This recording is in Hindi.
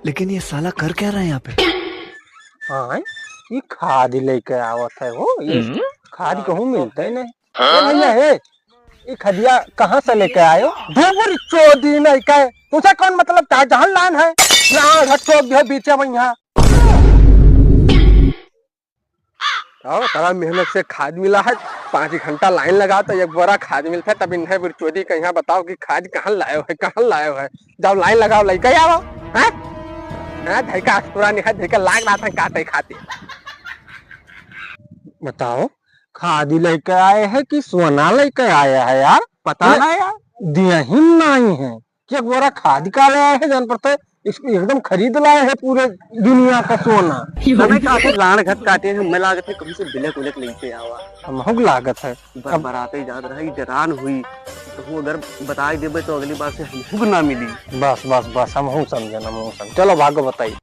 लेकिन ये साला कर क्या रहा है यहाँ पे? हाँ ये खाद लेके आवत है वो ये खाद कहूँ मिलते नहीं। भैया है ये खदिया कहाँ से लेके आयो? धूबर चोदी नहीं का तुझे कौन मतलब था जहाँ लान है यहाँ घर चौक जो है बीचे में यहाँ और तारा मेहनत से खाद मिला है 5 घंटा लाइन लगाओ तो एक बोरा खाद मिलता है तब इन्हें चोदी का यहाँ बताओ कि खाद कहाँ लायो है जब लाइन लगाओ लेके आओ हैं धैका पूरा नहीं धैका लाग रहा था काटे खाते बताओ खादी लेके आए हैं कि सोना लेके आया है यार पता नहीं यार दिया ही नहीं है कि एक बोरा खाद का लाया है जान पड़ता इसको एकदम खरीद लाए है पूरे दुनिया का सोना हमें काफी लाड़ घट काटे हैं मैं लागत है कभी से बिलक उलक लेके आवा हम लागत है अब बराते याद रहा जरान हुई तो वो अगर बता देबे तो अगली बार से हमको ना मिली बस बस बस हम समझे चलो भागो बताइए।